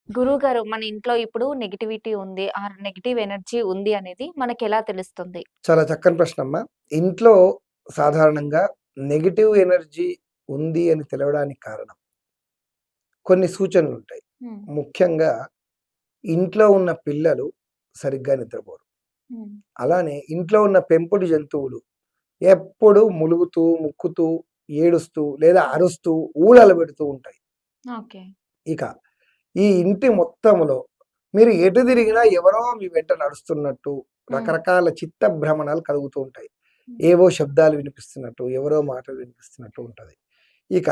గురువుగారు మన ఇంట్లో ఇప్పుడు నెగటివిటీ ఉంది. ఆ నెగెటివ్ ఎనర్జీ ఉంది అనేది మనకెలా తెలుస్తుంది? చాలా చక్కని ప్రశ్నమ్మా. ఇంట్లో సాధారణంగా నెగెటివ్ ఎనర్జీ ఉంది అని తెలవడానికి కారణం కొన్ని సూచనలుంటాయి. హ్మ్. ముఖ్యంగా ఇంట్లో ఉన్న పిల్లలు సరిగ్గా నిద్రపోరు. హ్మ్. అలానే ఇంట్లో ఉన్న పెంపుడు జంతువులు ఎప్పుడు ములుగుతూ, ముక్కుతూ, ఏడుస్తూ లేదా అరుస్తూ ఊళలు పెడుతూ ఉంటాయి. ఓకే. ఇక ఈ ఇంటి మొత్తంలో మీరు ఎటు తిరిగినా ఎవరో మీ వెంట నడుస్తున్నట్టు హ్మ్. రకరకాల చిత్త భ్రమణాలు కలుగుతూ ఉంటాయి. హ్మ్. ఏవో శబ్దాలు వినిపిస్తున్నట్టు, ఎవరో మాటలు వినిపిస్తున్నట్టు ఉంటది. ఇక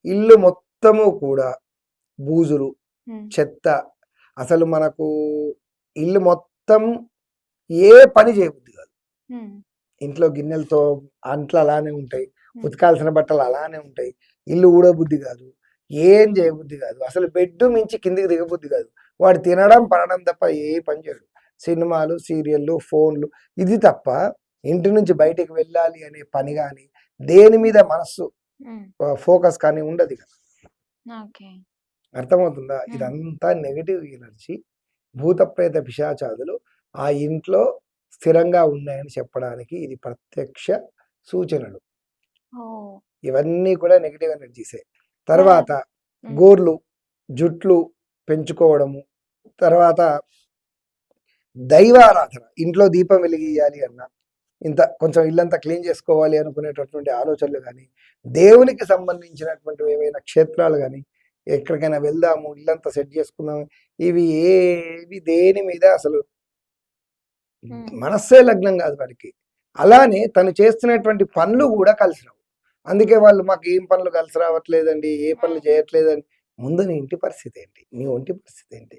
ఇల్లు మొత్తము కూడా బూజులు, హ్మ్. చెత్త అసలు మనకు ఇల్లు మొత్తం ఏ పని చేయబుద్ధి కాదు. హ్మ్. ఇంట్లో గిన్నెలతో అంట్లు అలానే ఉంటాయి. హ్మ్. ఉతకాల్సిన బట్టలు అలానే ఉంటాయి. ఇల్లు ఊడబుద్ధి కాదు. ఏం చేయబుద్ధి కాదు. అసలు బెడ్ మించి కిందికి దిగబుద్ధి కాదు. వాడు తినడం, పడడం తప్ప ఏ పని చేయడు. సినిమాలు, సీరియల్లు, ఫోన్లు ఇది తప్ప ఇంటి నుంచి బయటికి వెళ్ళాలి అనే పని గాని, దేని మీద మనస్సు హ్మ్. ఫోకస్ కానీ ఉండదిక. ఓకే. అర్థమవుతుందా? హ్మ్. ఇదంతా నెగెటివ్ ఎనర్జీ. భూత, ప్రేత, పిశాచాదులు ఆ ఇంట్లో స్థిరంగా ఉన్నాయని చెప్పడానికి ఇది ప్రత్యక్ష సూచనలు. ఓహ్! ఇవన్నీ కూడా నెగెటివ్ ఎనర్జీసే. మరి తర్వాత హ్మ్. గోర్లు, జుట్లు పెంచుకోవడము, తర్వాత దైవారాధన. ఇంట్లో దీపం వెలిగియాలి అన్నా, ఇంత కొంచెం ఇల్లంతా క్లీన్ చేసుకోవాలి అనుకునేటటువంటి ఆలోచనలు గానీ, దేవునికి సంబంధించినటువంటివి ఏవైనా క్షేత్రాలు గానీ, ఎక్కడికైనా వెళ్దాము, ఇల్లంతా సెట్ చేసుకుందాము, ఇవి ఏవి దేని మీద అసలు హ్మ్. మనస్సే లగ్నం కాదు వాడికి. అలానే తను చేస్తున్నటువంటి పనులు గూడా కలిసి రావు. అందుకే వాళ్ళు మాకు ఏం పనులు కలిసి రావట్లేదండి, ఏ పనులు చేయట్లేదని. ముందు నీ ఇంటి పరిస్థితి ఏంటి? నీ ఒంటి పరిస్థితి ఏంటి?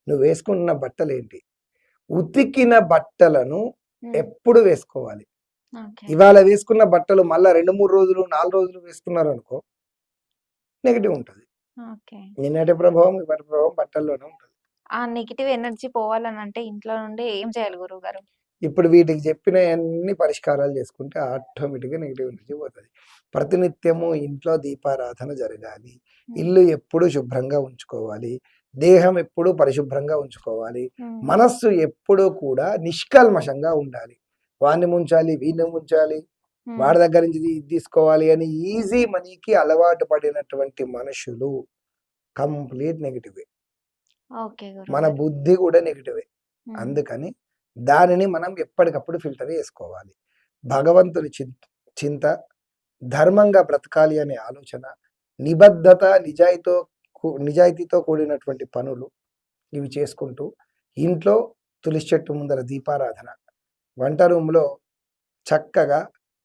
నువ్వు వేసుకుంటున్న బట్టలేంటి? ఉతికిన బట్టలను హ్మ్. ఎప్పుడు వేసుకోవాలి? ఓకే. ఇవాళ వేసుకున్న బట్టలు మళ్ళా 2, 3 రోజులు, 4 రోజులు వేసుకున్నారనుకో నెగెటివ్ ఉంటది. ఓకే. నిన్నటి ప్రభావం, ఇవాటి ప్రభావం బట్టల్లోనే ఉంటది. ఆ నెగెటివ్ ఎనర్జీ పోవాలనంటే ఇంట్లో నుండి ఏం చేయాలి గురువుగారు? ఇప్పుడు వీటికి చెప్పినయన్నీ పరిష్కారాలు చేసుకుంటే ఆటోమేటిక్‌గా నెగెటివ్ ఎనర్జీ పోతది. ప్రతినిత్యము ఇంట్లో దీపారాధన జరగాలి. హ్మ్. ఇల్లు ఎప్పుడూ శుభ్రంగా ఉంచుకోవాలి. దేహం ఎప్పుడూ పరిశుభ్రంగా ఉంచుకోవాలి. హ్మ్. మనస్సు ఎప్పుడూ కూడా నిష్కల్మషంగా ఉండాలి. వాడిని ముంచాలి, వీడిని ముంచాలి, హ్మ్. వాడి దగ్గర నుంచి ఇది తీసుకోవాలి అని ఈజీ మనీకి అలవాటు పడినటువంటి మనుషులు కంప్లీట్ నెగెటివే. ఓకే మన గురువుగారు. బుద్ధి కూడా నెగెటివే. హ్మ్. అందుకని దానిని మనం ఎప్పటికప్పుడు ఫిల్టర్ చేసుకోవాలి. భగవంతుని చింత, ధర్మంగా బ్రతకాలి అనే ఆలోచన, నిబద్ధత, నిజాయితీతో కూడినటువంటి పనులు ఇవి చేసుకుంటూ ఇంట్లో తులసి చెట్టు ముందర దీపారాధన, వంట రూమ్‌లో చక్కగా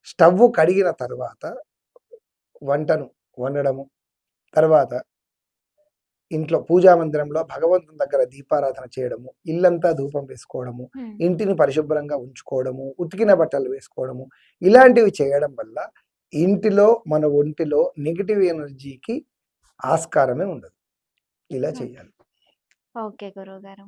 స్టవ్వు కడిగిన తర్వాత వంటను వండడము, తర్వాత ఇంట్లో పూజా మందిరంలో భగవంతుని దగ్గర దీపారాధన చేయడము, ఇల్లంతా ధూపం వేసుకోవడము, హ్మ్. ఇంటిని పరిశుభ్రంగా ఉంచుకోవడము, ఉతికిన బట్టలు వేసుకోవడము, ఇలాంటివి చేయడం వల్ల ఇంటిలో, మన ఒంటిలో నెగెటివ్ ఎనర్జీకి ఆస్కారమే ఉండదు. ఇలా ఓకే. చేయాలి. ఓకే గురువుగారు.